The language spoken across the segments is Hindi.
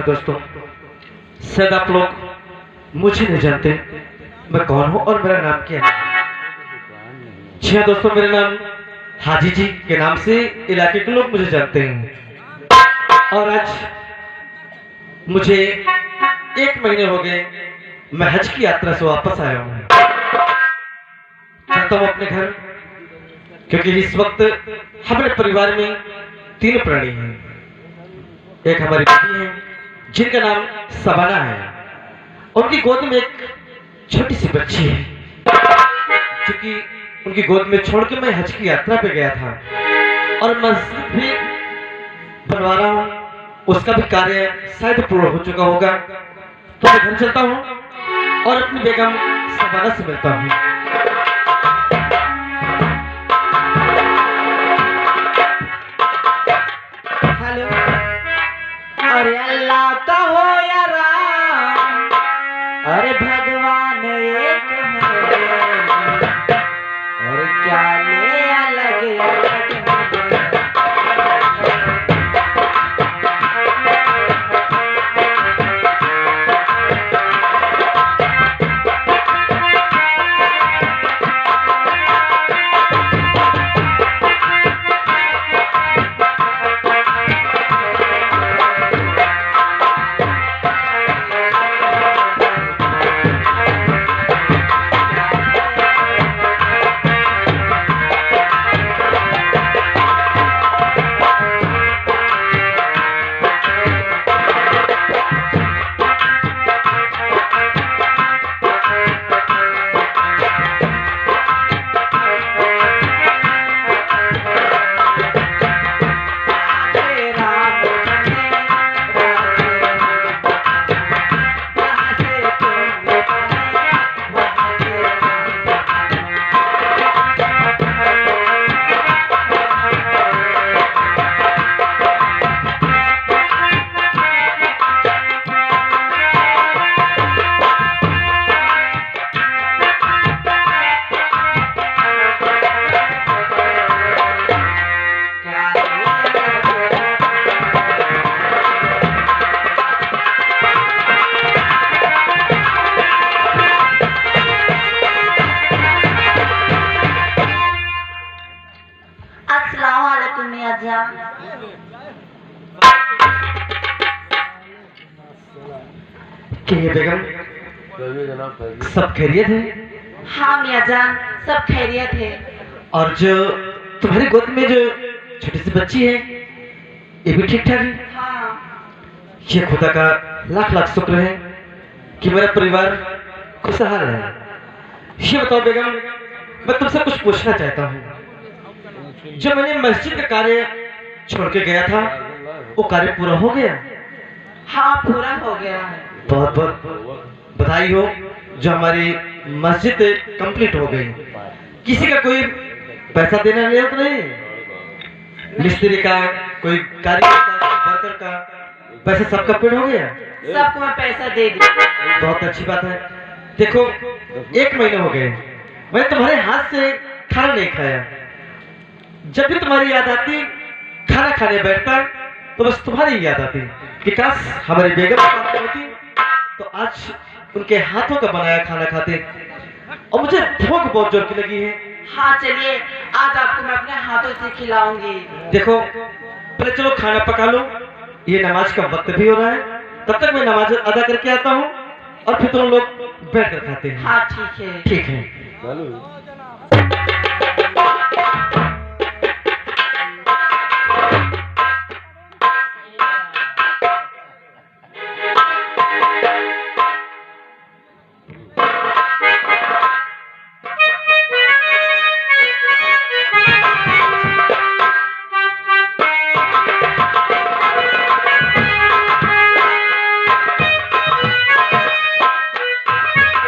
नमस्कार दोस्तों। शायद आप लोग मुझे नहीं जानते मैं कौन हूँ और मेरा नाम क्या है। जी हाँ दोस्तों, मेरा नाम हाजी जी के नाम से इलाके के लोग मुझे जानते हैं। और आज मुझे 1 महीने हो गए, मैं हज की यात्रा से वापस आया हूँ। चाहता हूँ अपने घर, क्योंकि इस वक्त हमारे परिवार में 3 प्राणी हैं। एक हमारी बेटी है जिनका नाम सबाना है, उनकी गोद में एक छोटी सी बच्ची है, क्योंकि उनकी गोद में छोड़ के मैं हज की यात्रा पे गया था और मस्जिद भी बनवा रहा हूँ, उसका भी कार्य शायद पूर्ण हो चुका होगा। तो मैं घर चलता हूँ और अपनी बेगम सबाना से मिलता हूँ। हेलो, अरे अल्लाह का हो या राम, अरे भगवान एक है, और क्या ले अलग अलग बेगम, सब खैरियत है? हाँ मियाँ जान, सब खैरियत है। और जो तुम्हारी गोद में जो छोटी सी बच्ची है, ये भी ठीक ठाक है? हाँ। ये खुदा का लाख लाख शुक्र है कि मेरा परिवार खुशहाल है। ये बताओ बेगम, मैं तुमसे कुछ पूछना चाहता हूँ। जो मैंने मस्जिद का कार्य छोड़ के गया था, वो कार्य पूरा हो गया? हाँ, पूरा हो गया है। बहुत बहुत बधाई हो, जो हमारी मस्जिद कंप्लीट हो गई। किसी का कोई पैसा देना नहीं तो नहीं, मिस्त्री का, कोई कारीगर का, वर्कर का, पैसा सबका पेड़ हो गया? सबको मैं पैसा दे दिया। बहुत अच्छी बात है। देखो, 1 महीने हो गए मैं तुम्हारे हाथ से खाना नहीं खाया। जब भी तुम्हारी याद आती, खाना खाने बैठता तो बस तुम्हारी याद आती कि काश हमारी बेगम होती तो आज उनके हाथों का बनाया खाना खाते। और मुझे भूख बहुत जोर की लगी है। हाँ चलिए, आज आपको मैं अपने हाथों से खिलाऊंगी। देखो, पहले चलो खाना पका लो, ये नमाज का वक्त भी हो रहा है। तब तक मैं नमाज अदा करके आता हूँ और फिर तुम लोग बैठ कर खाते हैं। हाँ ठीक है। ठीक है।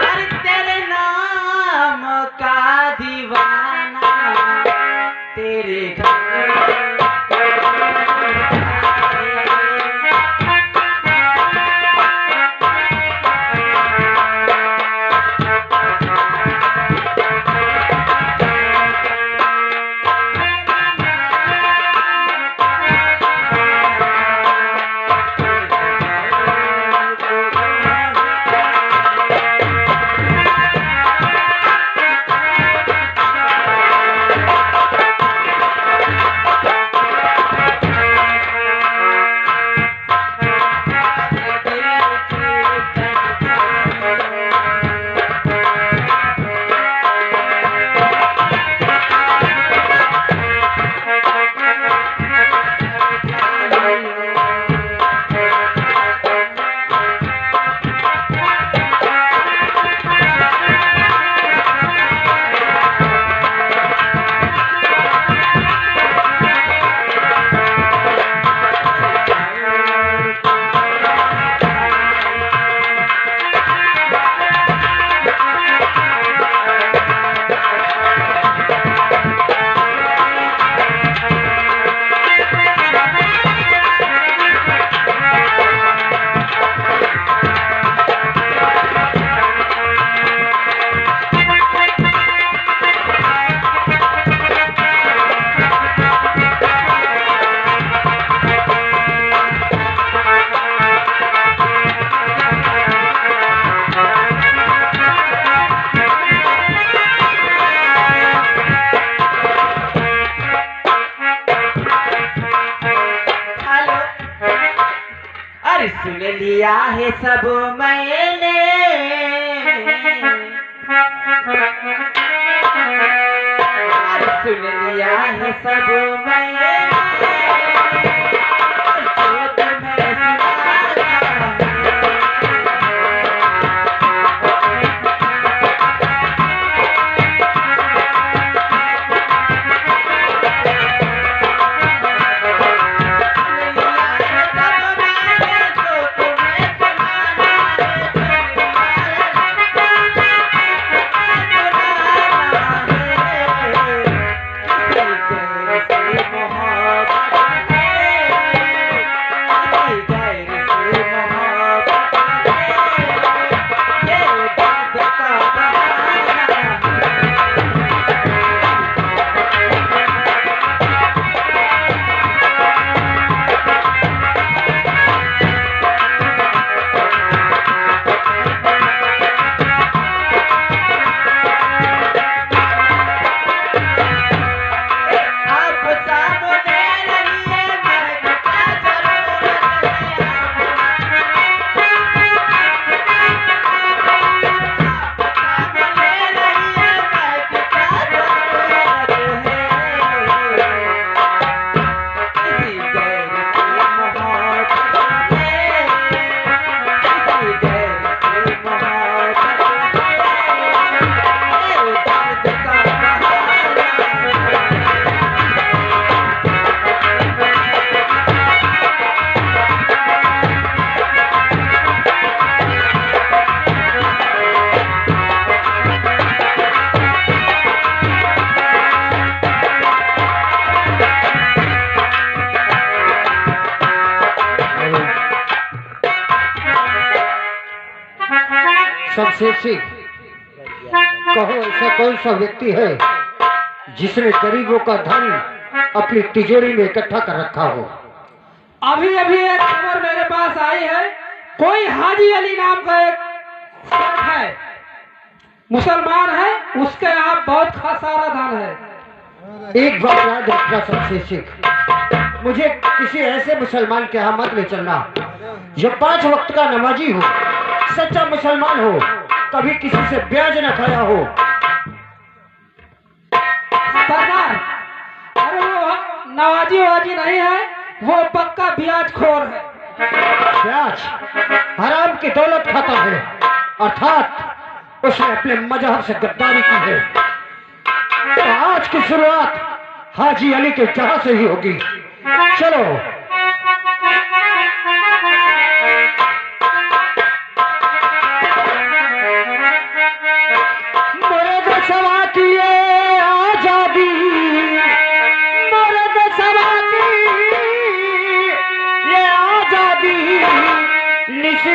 अरे तेरे नाम का सब मैंने, सुन लिया है सब मैंने, जो तुम्हें सबसे सीख कहो, ऐसा कौन सा व्यक्ति है जिसने गरीबों का धन अपनी तिजोरी में इकट्ठा कर रखा हो? अभी अभी एक खबर मेरे पास आई है, कोई हाजी अली नाम का एक शख्स है, मुसलमान है, उसके यहाँ बहुत सारा धन है। एक बात याद रखना सबसे सीख, मुझे किसी ऐसे मुसलमान के यहाँ मत ले चलना जो 5 वक्त का नमाजी हो, सच्चा मुसलमान हो, कभी किसी से ब्याज न खाया हो। सरदार, अरे वो नवाजी वाजी नहीं है, वो पक्का ब्याज खोर है। ब्याज हराम की दौलत खाता है, अर्थात उसने अपने मजहब से गद्दारी की है। तो आज की शुरुआत हाजी अली के जहां से ही होगी। चलो।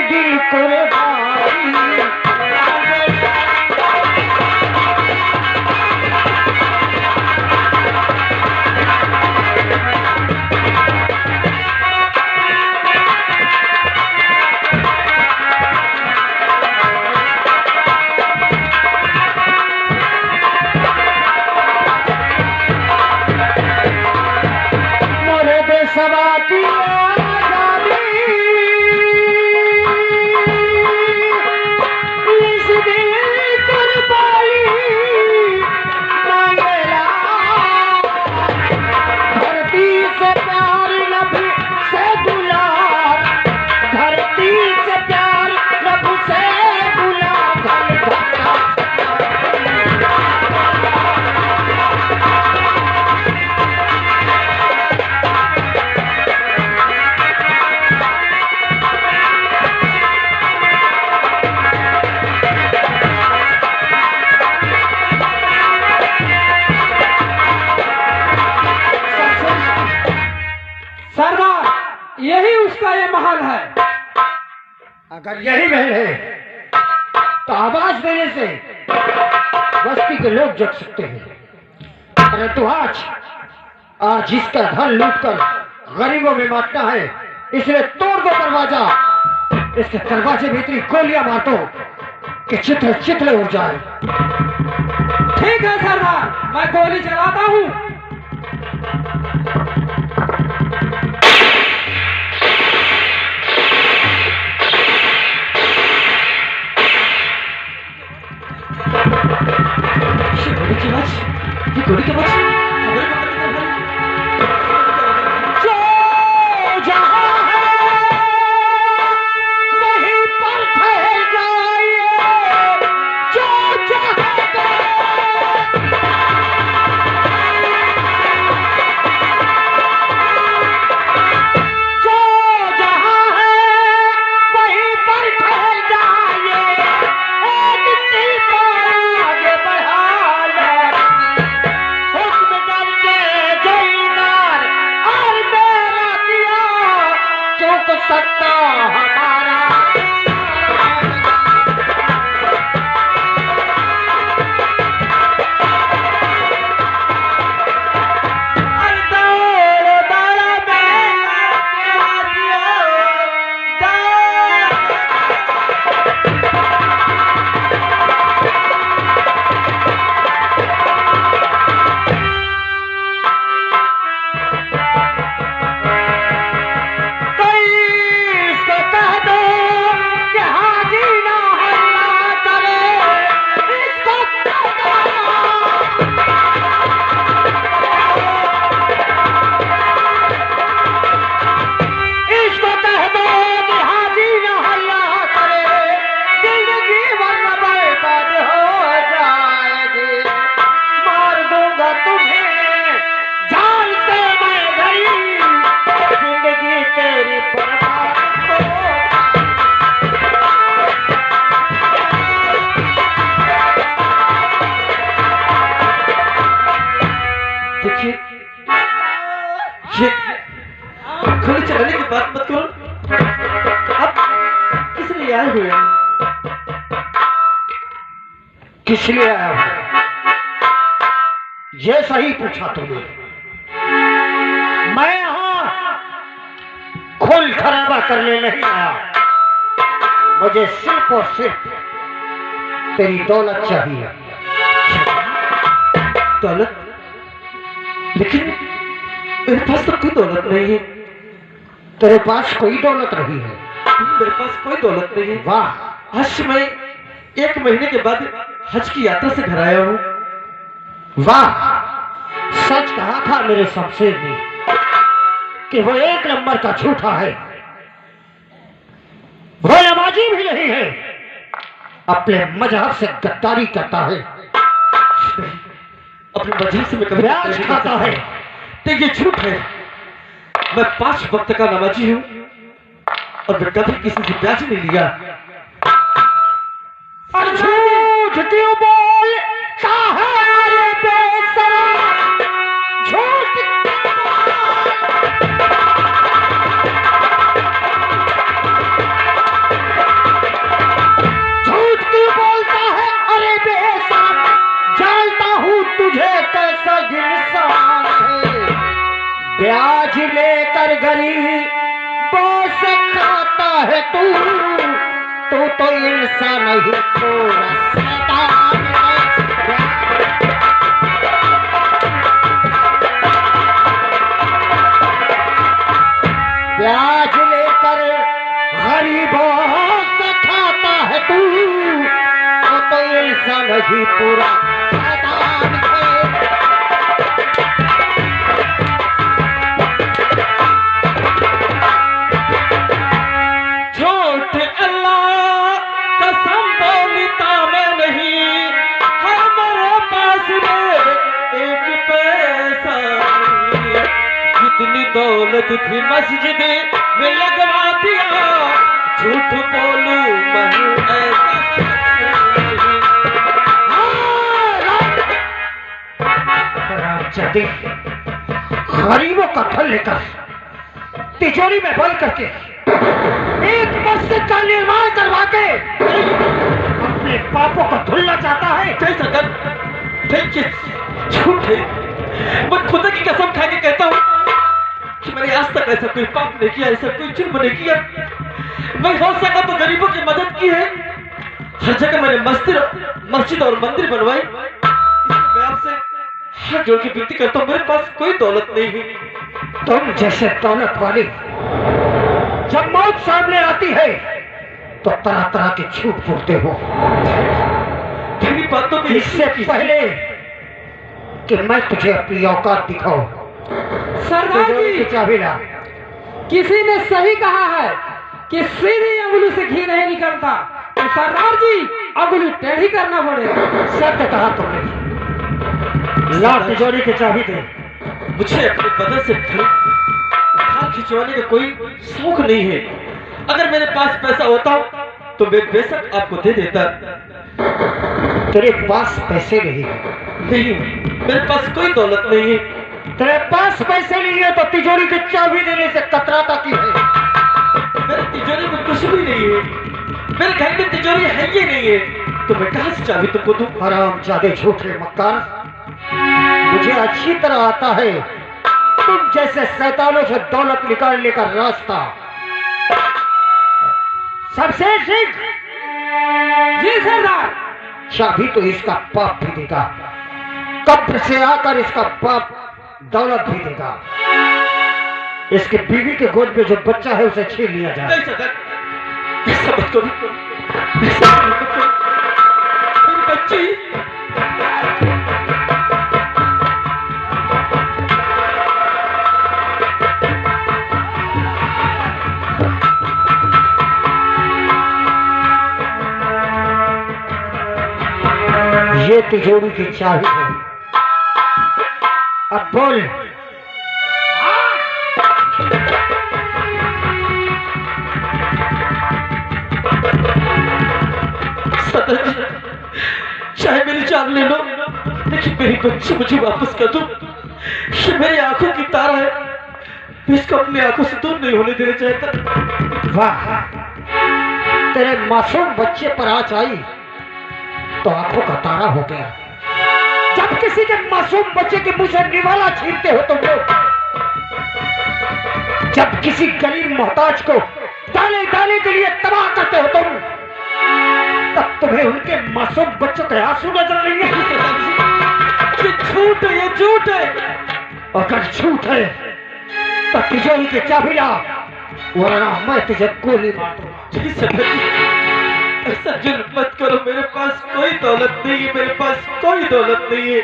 दिल कुर्बानी मोरे देशवासी यही उसका ये महल है। अगर यही महल है तो आवाज देने से बस्ती के लोग जग सकते हैं, परंतु आज इसका धन लूटकर गरीबों में बांटना है, इसलिए तोड़ दो दरवाजा, इसके दरवाजे में इतनी गोलियां मार दो कि चित्र चित्र उड़ जाए। ठीक है सरदार, मैं गोली चलाता हूँ। गोली के बच हमारे को करने जो जहां है वहीं पर ठहर जाइए, जो चाहते जो जहां है वहीं पर ठहर जाइए, एक दिल को आगे बढ़ा लो, हुक्म करके जईदार और मेरा दिया चुप सकता हमारा। अरे दौड़ दौड़ा मेरा दिया इसको कह दो कि हाजी ना हल्ला करे, इसको कह दो। इसको कह दो कि हाजी न हल्ला करे, जिंदगी वरना बर्बाद हो जाएगी। मार दूंगा तुम्हें जान से मैं गरीब, जिंदगी तेरी बर्बाद हो। देखिए ये गोली चलाने की बात मत करो। आप किस लिए आए हुए हैं? किस लिए आया हूं? ये सही पूछा तुमने। मैं यहां खून खराबा करने नहीं आया, मुझे सिर्फ और सिर्फ तेरी दौलत चाहिए। दौलत? लेकिन मेरे पास तो कोई दौलत नहीं है। तेरे पास कोई दौलत नहीं है? मेरे पास कोई दौलत नहीं है। वाह, हज मैं 1 महीने के बाद हज की यात्रा से घर आया हूँ। वाह, सच कहा था मेरे शमशेर ने कि वो 1 नंबर का झूठा है, वो नमाजी भी नहीं है, अपने मजहब से गद्दारी करता है, अपने मजहब से मैं कभी ब्याज खाता है। तो ये झूठ है। मैं 5 वक्त का नमाजी हूँ और मैं कभी किसी से ब्याज नहीं लिया। और झूठ क्यों बोलता है रे बेशरम, झूठ क्यों झूठ क्यों बोलता है अरे बेशरम, जानता हूँ तुझे कैसा इंसान है। ब्याज लेकर गरीबों से खाता है तू तो इंसान नहीं पूरा शैतान है। ब्याज लेकर गरीबों से खाता है तू तो इंसान नहीं पूरा शैतान है। झूठ अल्लाह कसम बोलता मैं नहीं, हमारे पास में 1 पैसा नहीं। जितनी दौलत थी मस्जिद में लगवा दिया, झूठ बोलूं मैं ऐसा नहीं। गरीबों का धन लेकर तिजोरी में बंद करके एक मस्जिद का निर्माण करवा के अपने पापों को धुलना चाहता है। कैसा कर? देखिए झूठ है। मैं खुदा की कसम खा के कहता हूँ कि मैंने आज तक ऐसा कोई पाप नहीं किया, ऐसा कोई जुर्म नहीं किया। मैं हो सका तो गरीबों की मदद की है। हर जगह मैंने मस्जिद और मंदिर बनवाई। मैं आपसे हाथ जोड़ के विनती करता हूँ, मेरे पास कोई दौलत नहीं है। तुम जैसे दौलत वाली जब मौत सामने आती है तो तरह तरह के झूठ बोलते हो। मेरी बातों को इससे पहले कि मैं तुझे अपनी औकात दिखाऊं। सरदार तिजोरी की जी, चाबी ला। किसी ने सही कहा है कि सीधी अंगुली से घी नहीं निकलता, तो सरदार जी अंगुली टेढ़ी करना पड़ेगा। सत्य कहा तुमने। ला तिजोरी की चाबी दे। मुझे अपने बदन से हाथ खिंचवाने का कोई शौक नहीं है। अगर मेरे पास पैसा होता तो मैं बेशक आपको दे देता। तेरे पास पैसे नहीं है। नहीं, मेरे पास कोई दौलत नहीं है। तेरे पास पैसे नहीं है तो तिजोरी की चाबी देने से कतराता क्यों है? मेरे तिजोरी में कुछ भी नहीं है। मेरे घर में तिजोरी है ही नहीं है, तो मैं कहां से चाबी तुमको दूं? हरामजादे झूठे मक्कार, मुझे अच्छी तरह आता है तुम जैसे शैतानों से दौलत निकालने का रास्ता। सबसे सीख। जी सरदार। चाबी तो इसका बाप भी देगा, कब्र से आकर इसका बाप दौलत भी देगा। इसके बीवी के गोद में जो बच्चा है उसे छीन लिया जाए। नहीं सरदार, ऐसा मत करो। ऐसा मत करो। मेरी बच्ची ये तिजोरी की चाबी है। अब बोल। सरदार जी, चाहे मेरी जान ले लो, लेकिन मेरी बच्ची मुझे वापस कर दो। ये मेरी आंखों की तारा है, मैं इसको अपनी आंखों से दूर नहीं होने देना चाहता। वाह, तेरे मासूम बच्चे पर आँच आई तो आंखों का तारा हो गया। जब किसी के मासूम बच्चे के मुंह से निवाला छीनते हो तुम लोग, जब किसी गरीब मोहताज को दाने दाने के लिए तबाह करते हो तुम, तब तुम्हें उनके मासूम बच्चों के आंसू नजर नहीं आते। ये झूठ है, ये झूठ है। अगर झूठ है तो तिजोरी की चाबी ला, वरना मैं तुझे गोली मार दूंगा। जी सरदार जी, ऐसा जुल्म मत करो। मेरे पास कोई दौलत नहीं है, मेरे पास कोई दौलत नहीं है।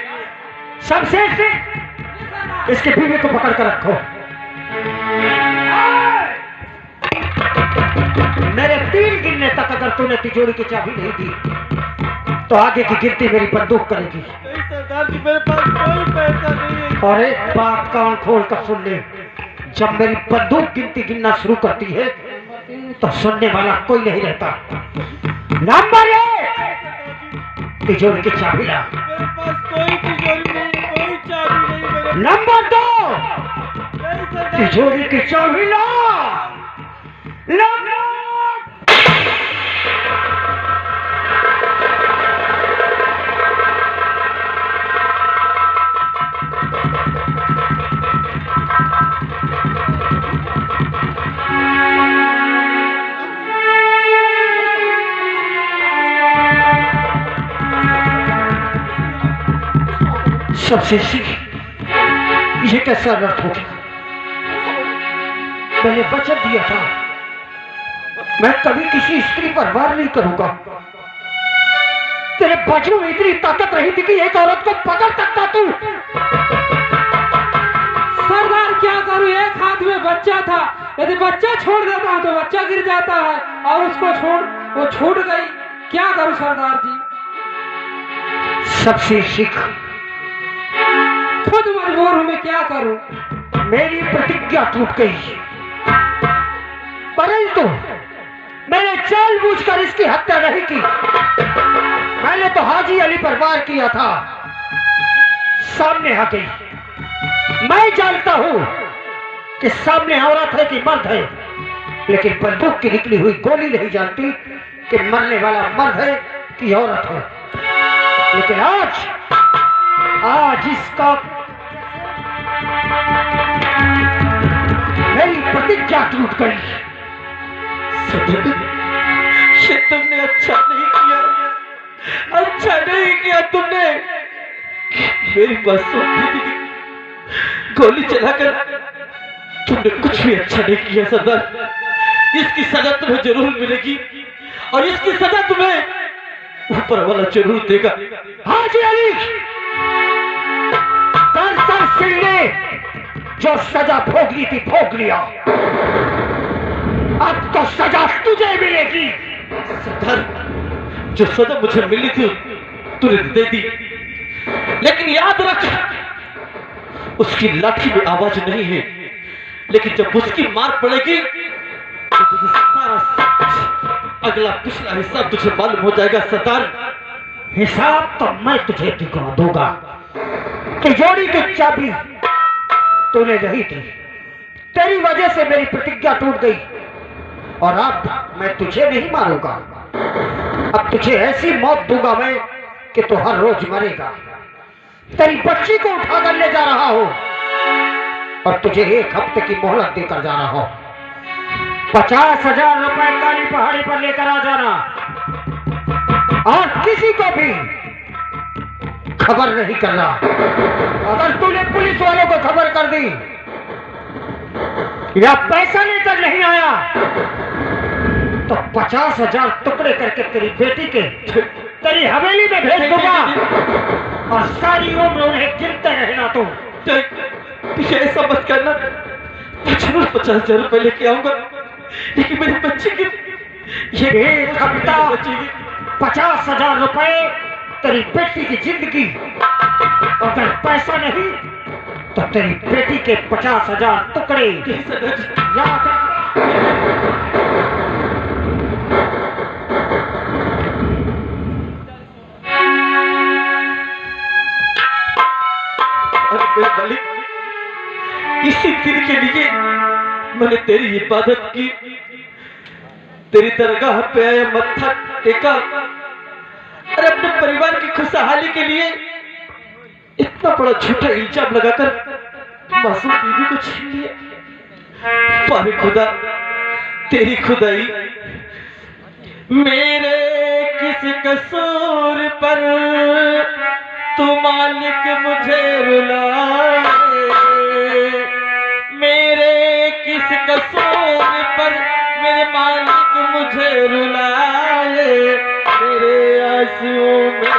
सबसे इसके बीवी को पकड़ कर रखो। मेरे 3 गिनने तक अगर तूने तिजोरी की चाबी नहीं दी तो आगे की गिनती मेरी बंदूक करेगी। नहीं सरदार जी, मेरे पास कोई पैसा नहीं है। और एक बात कान खोल कर सुन ले, जब मेरी बंदूक गिनती गिनना शुरू करती है तो सुनने वाला कोई नहीं रहता। नंबर 1, तिजोरी की चाबी ला। मेरे पास कोई तिजोरी नहीं है, कोई चाबी नहीं मेरे। नंबर 2, नहीं सरदार, तिजोरी की चाबी ला। सबसे सीख, ये कैसा अर्थ हो गया? मैंने वचन दिया था मैं कभी किसी स्त्री पर वार नहीं करूंगा। तेरे बाजू में इतनी ताकत रही थी कि एक औरत को पकड़ सकता तू। सरदार क्या करूं, एक हाथ में बच्चा था, यदि बच्चा छोड़ देता हूं तो बच्चा गिर जाता है, और उसको वो छूट गई। क्या करूं सरदार जी? सबसे सीख, खुद मजबूर हूं, मैं क्या करूं? मेरी प्रतिज्ञा टूट गई, परंतु मैंने जानबूझकर इसकी हत्या नहीं की। मैंने तो हाजी अली पर वार किया था, सामने आ गई। मैं जानता हूं कि सामने औरत है कि मर्द है, लेकिन बंदूक की निकली हुई गोली नहीं जानती कि मरने वाला मर्द है कि औरत है। लेकिन आज इसका मेरी प्रतिज्ञा टूट गई। ये तुमने अच्छा नहीं किया, अच्छा नहीं किया तुमने। मेरी मासूम बीवी गोली चलाकर तुमने कुछ भी अच्छा नहीं किया सरदार। इसकी सजा तुम्हें जरूर मिलेगी, और इसकी सजा तुम्हें ऊपर वाला जरूर देगा। हाजी अली, सिंह ने जो सजा भोगनी थी भोग लिया, अब तो सजा तुझे मिलेगी। सरदार, जो सजा मुझे मिली थी तूने दे दी, लेकिन याद रख उसकी लाठी में आवाज नहीं है, लेकिन जब उसकी मार पड़ेगी तो तुझे सारा सच, अगला पिछला हिसाब तुझे मालूम हो जाएगा। सरदार, हिसाब तो मैं तुझे दिखा दूंगा। तिजोरी की चाबी तूने रही थी, तेरी वजह से मेरी प्रतिज्ञा टूट गई, और अब मैं तुझे नहीं मारूंगा। अब तुझे ऐसी मौत दूंगा मैं कि तू हर रोज मरेगा। तेरी बच्ची को उठाकर ले जा रहा हूं और तुझे 1 हफ्ते की मोहलत देकर जा रहा हूं। 50,000 रुपए काली पहाड़ी पर लेकर आ जाना, और किसी को भी खबर नहीं करना। अगर तूने पुलिस वालों को खबर कर दी या पैसा लेकर नहीं आया तो 50,000 टुकड़े करके तेरी बेटी के तेरी हवेली में भेज दूंगा, और सारी उम्र उन्हें गिनते रहना तू। तुझे ऐसा मत करना। मैं जरूर 50,000 रुपए लेके आऊंगा, लेकिन मेरी बच्ची की ये 1 हफ्ता 50,000 रुपए, तेरी बेटी की जिंदगी। अगर पैसा नहीं तो तेरी बेटी के 50,000 टुकड़े। याद रखना। मेरे मालिक, इसी दिन के लिए मैंने तेरी इबादत की, तेरी दरगाह पे आया, मत्था टेका, और अपने परिवार की खुशहाली के लिए इतना बड़ा झूठा इल्जाम लगाकर मासूम बीवी को छीन लिया। पर खुदा, तेरी खुदाई मेरे किस कसूर पर तू मालिक मुझे रुलाए, मेरे किस कसूर पर मेरे मालिक मुझे रुलाए, मेरे आंसुओं में